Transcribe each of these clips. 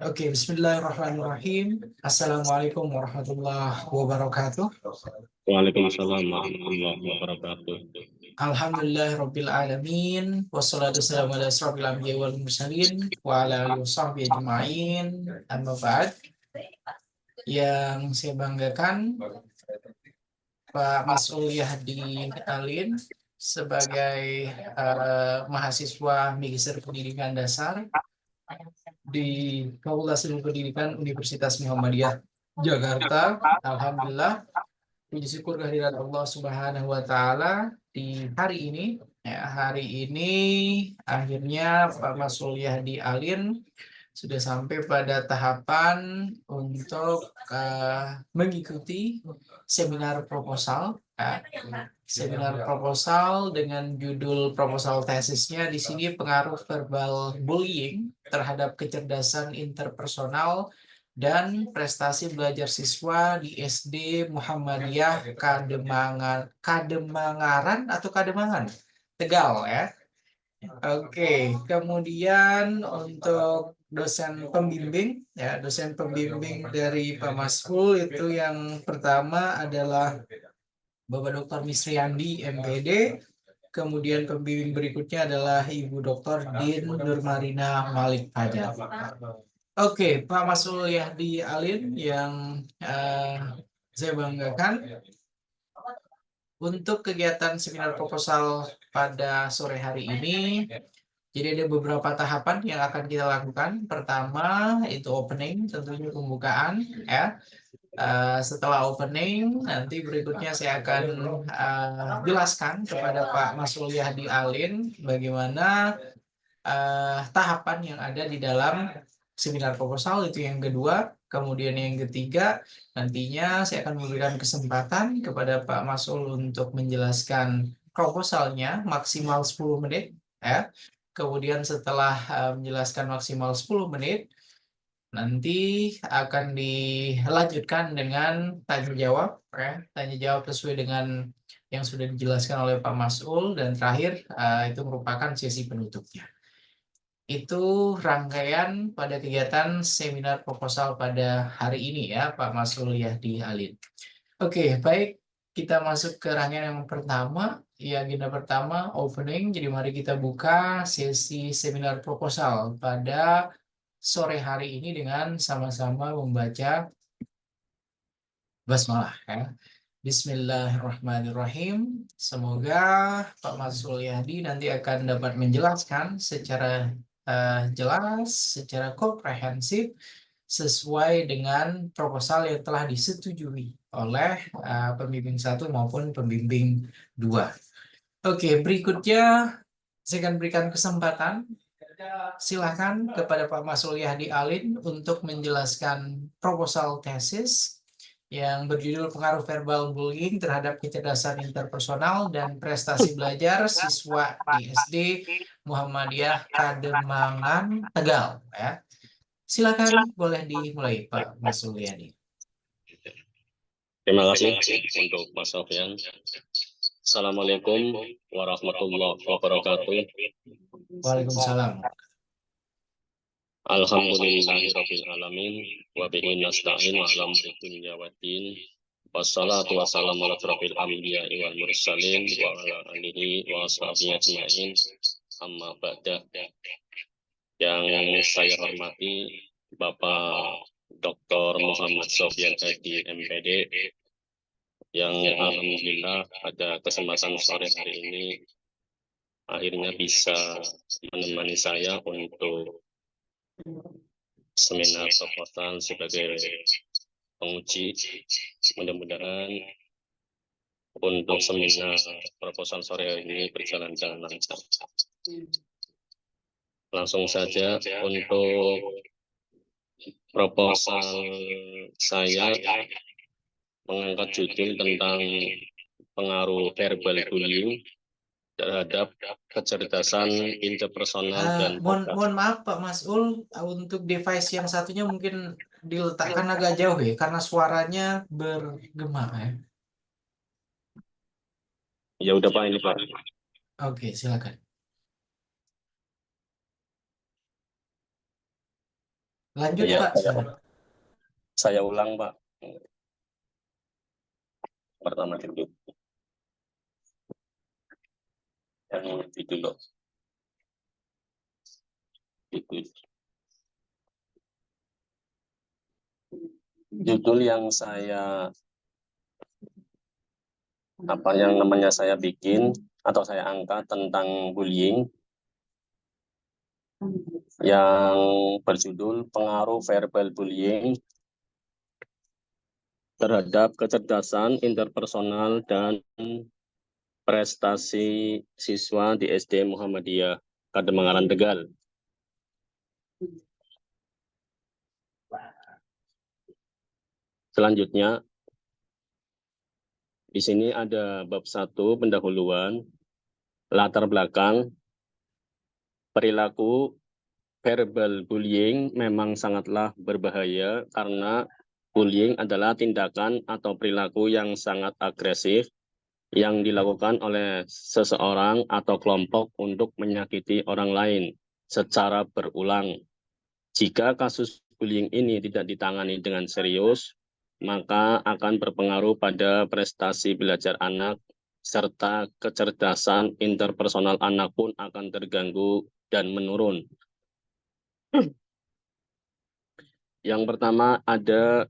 Oke, bismillahirrahmanirrahim. Assalamualaikum warahmatullahi wabarakatuh. Waalaikumsalam warahmatullahi wabarakatuh. Alhamdulillahirabbil alamin. Wassalatu wassalamu ala asrofil anbiya'i wal mursalin wa ala alihi washabbihi ajma'in. Amma ba'd. Yang saya banggakan Pak Mas'ul Yahdi Alin sebagai mahasiswa Magister Pendidikan Dasar di Fakultas Ilmu Pendidikan Universitas Muhammadiyah Jakarta. Alhamdulillah, puji syukur kehadirat Allah Subhanahu wa taala di hari ini. Ya, hari ini akhirnya Pak Mas'ul Yahdi Alin sudah sampai pada tahapan untuk mengikuti seminar proposal. Seminar proposal dengan judul proposal tesisnya di sini pengaruh verbal bullying terhadap kecerdasan interpersonal dan prestasi belajar siswa di SD Muhammadiyah Kademangaran atau Kademangan, Tegal ya. Oke, kemudian untuk dosen pembimbing dosen pembimbing dari Pak Mas'ul itu yang pertama adalah Bapak Dr. Misriandi MPD. Kemudian pembimbing berikutnya adalah Ibu Dr. Din Nurmarina Malik Fajar. Oke, Pak Mas'ul Yahdi Alin yang saya banggakan untuk kegiatan seminar proposal pada sore hari ini. Jadi ada beberapa tahapan yang akan kita lakukan. Pertama itu opening, tentunya pembukaan ya. Setelah opening, nanti berikutnya saya akan jelaskan kepada Pak Mas'ul Yahdi Alin bagaimana tahapan yang ada di dalam seminar proposal, itu yang kedua. Kemudian yang ketiga, nantinya saya akan memberikan kesempatan kepada Pak Mas'ul untuk menjelaskan proposalnya maksimal 10 menit ya. Kemudian setelah menjelaskan maksimal 10 menit, nanti akan dilanjutkan dengan tanya jawab ya. Tanya jawab sesuai dengan yang sudah dijelaskan oleh Pak Mas'ul, dan terakhir itu merupakan sesi penutupnya. Itu rangkaian pada kegiatan seminar proposal pada hari ini ya, Pak Mas'ul Yahdi Alin. Oke, baik. Kita masuk ke rangkaian yang pertama, ya, agenda pertama, opening. Jadi mari kita buka sesi seminar proposal pada sore hari ini dengan sama-sama membaca basmalah ya. Bismillahirrahmanirrahim. Semoga Pak Mas'ul Yahdi nanti akan dapat menjelaskan secara jelas, secara komprehensif, sesuai dengan proposal yang telah disetujui oleh pembimbing 1 maupun pembimbing 2. Oke, berikutnya saya akan berikan kesempatan. Silakan kepada Pak Mas'ul Yahdi Alin untuk menjelaskan proposal tesis yang berjudul pengaruh verbal bullying terhadap kecerdasan interpersonal dan prestasi belajar siswa di SD Muhammadiyah Kademangan, Tegal ya. Silakan, boleh dimulai Pak Mas'ul Yahdi. Terima kasih untuk Mas Sofyan. Assalamualaikum warahmatullahi wabarakatuh. Waalaikumsalam. Alhamdulillahirabbil alamin wa bihi nasta'in ala umuri dunya waddin. Wassalatu wassalamu ala asrofil anbiya'i wal mursalin wa ala alihi wa ashabihi ajma'in. Amma ba'da. Yang saya hormati Bapak Dr. Muhammad Sofyan Hadi MPD, yang alhamdulillah pada kesempatan sore hari ini akhirnya bisa menemani saya untuk seminar proposal sebagai penguji. Mudah-mudahan untuk seminar proposal sore hari ini berjalan dengan lancar. Langsung saja untuk proposal saya mengangkat judul tentang pengaruh verbal bullying terhadap kecerdasan interpersonal dan mohon maaf Pak Mas'ul, untuk device yang satunya mungkin diletakkan agak jauh ya, karena suaranya bergema ya. Ya udah Pak, ini Pak. Oke, silakan. Lanjut Iya, Pak. saya ulang, Pak. Pertama dulu. Yang itu loh. Itu. Judul yang saya saya bikin atau saya angkat tentang bullying yang berjudul pengaruh verbal bullying terhadap kecerdasan interpersonal dan prestasi siswa di SD Muhammadiyah Kademangaran Tegal. Selanjutnya, di sini ada bab 1 pendahuluan, latar belakang, perilaku verbal bullying memang sangatlah berbahaya karena bullying adalah tindakan atau perilaku yang sangat agresif yang dilakukan oleh seseorang atau kelompok untuk menyakiti orang lain secara berulang. Jika kasus bullying ini tidak ditangani dengan serius, maka akan berpengaruh pada prestasi belajar anak, serta kecerdasan interpersonal anak pun akan terganggu dan menurun. Yang pertama ada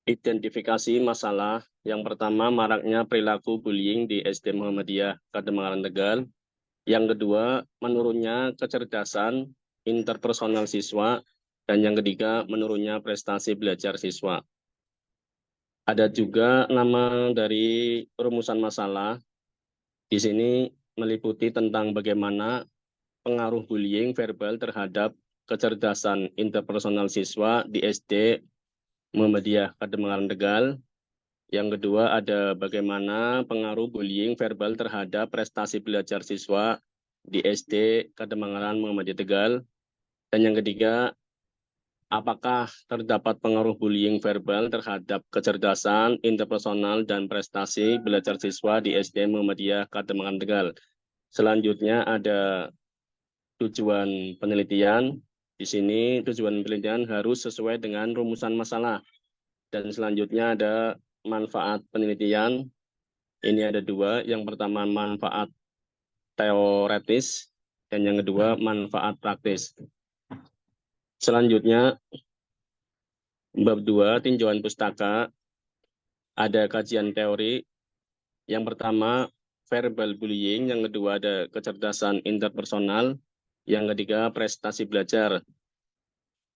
identifikasi masalah. Yang pertama, maraknya perilaku bullying di SD Muhammadiyah Kademangaran Tegal. Yang kedua, menurunnya kecerdasan interpersonal siswa. Dan yang ketiga, menurunnya prestasi belajar siswa. Ada juga nama dari rumusan masalah. Di sini meliputi tentang bagaimana pengaruh bullying verbal terhadap kecerdasan interpersonal siswa di SD Muhammadiyah Kademangaran Tegal. Yang kedua ada bagaimana pengaruh bullying verbal terhadap prestasi belajar siswa di SD Kademangaran Muhammadiyah Tegal. Dan yang ketiga, apakah terdapat pengaruh bullying verbal terhadap kecerdasan interpersonal dan prestasi belajar siswa di SD Muhammadiyah Kademangaran Tegal. Selanjutnya ada tujuan penelitian. Di sini tujuan penelitian harus sesuai dengan rumusan masalah. Dan selanjutnya ada manfaat penelitian. Ini ada dua. Yang pertama manfaat teoretis dan yang kedua manfaat praktis. Selanjutnya bab 2 tinjauan pustaka, ada kajian teori. Yang pertama verbal bullying, yang kedua ada kecerdasan interpersonal, yang ketiga prestasi belajar.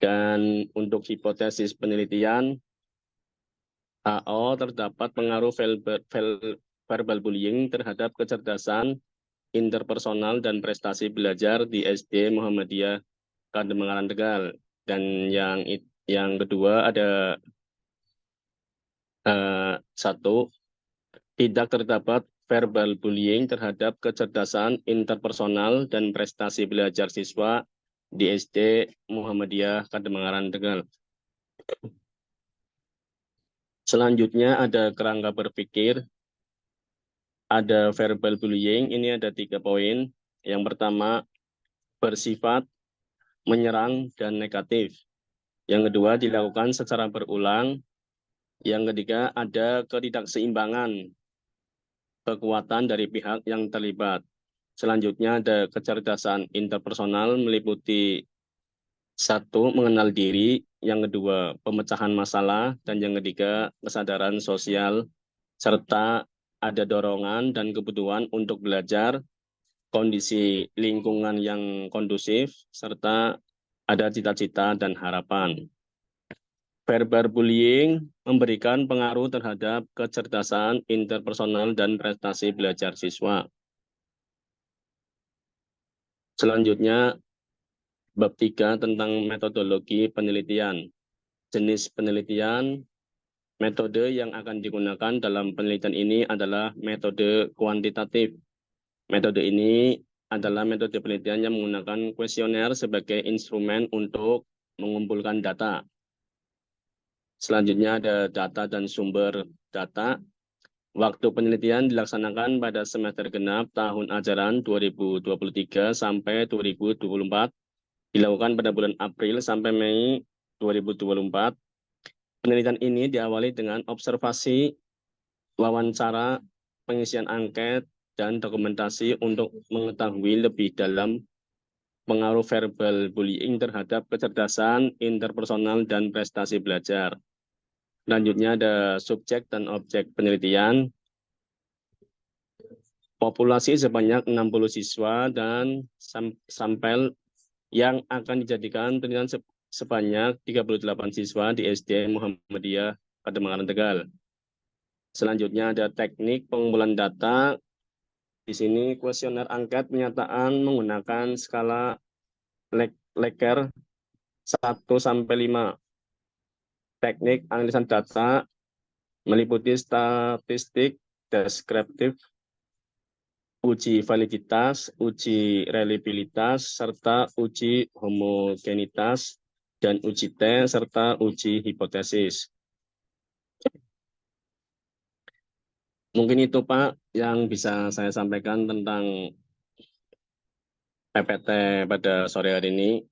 Dan untuk hipotesis penelitian, HO terdapat pengaruh verbal bullying terhadap kecerdasan interpersonal dan prestasi belajar di SD Muhammadiyah Kademangaran Tegal. Dan yang kedua ada satu, tidak terdapat verbal bullying terhadap kecerdasan interpersonal dan prestasi belajar siswa di SD Muhammadiyah Kademangaran Tegal. Selanjutnya ada kerangka berpikir, ada verbal bullying, ini ada 3 poin. Yang pertama, bersifat menyerang dan negatif. Yang kedua, dilakukan secara berulang. Yang ketiga, ada ketidakseimbangan kekuatan dari pihak yang terlibat. Selanjutnya ada kecerdasan interpersonal meliputi 1, mengenal diri, yang kedua pemecahan masalah, dan yang ketiga kesadaran sosial, serta ada dorongan dan kebutuhan untuk belajar, kondisi lingkungan yang kondusif, serta ada cita-cita dan harapan. Verbal bullying memberikan pengaruh terhadap kecerdasan interpersonal dan prestasi belajar siswa. Selanjutnya, bab 3 tentang metodologi penelitian. Jenis penelitian, metode yang akan digunakan dalam penelitian ini adalah metode kuantitatif. Metode ini adalah metode penelitian yang menggunakan kuesioner sebagai instrumen untuk mengumpulkan data. Selanjutnya ada data dan sumber data. Waktu penelitian dilaksanakan pada semester genap tahun ajaran 2023 sampai 2024, dilakukan pada bulan April sampai Mei 2024. Penelitian ini diawali dengan observasi, wawancara, pengisian angket, dan dokumentasi untuk mengetahui lebih dalam pengaruh verbal bullying terhadap kecerdasan interpersonal dan prestasi belajar. Selanjutnya ada subjek dan objek penelitian. Populasi sebanyak 60 siswa dan sampel yang akan dijadikan penelitian sebanyak 38 siswa di SD Muhammadiyah Pademangan Tegal. Selanjutnya ada teknik pengumpulan data. Di sini kuesioner angket penyataan menggunakan skala Likert 1 sampai 5. Teknik analisan data meliputi statistik, deskriptif, uji validitas, uji reliabilitas, serta uji homogenitas, dan uji T, serta uji hipotesis. Mungkin itu Pak yang bisa saya sampaikan tentang PPT pada sore hari ini.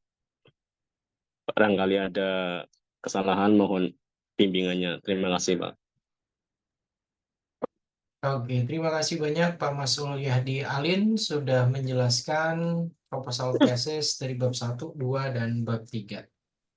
Barangkali ada kesalahan, mohon bimbingannya. Terima kasih Pak. Oke, terima kasih banyak Pak Masul Yahdi Alin sudah menjelaskan proposal tesis dari bab 1, 2, dan bab 3.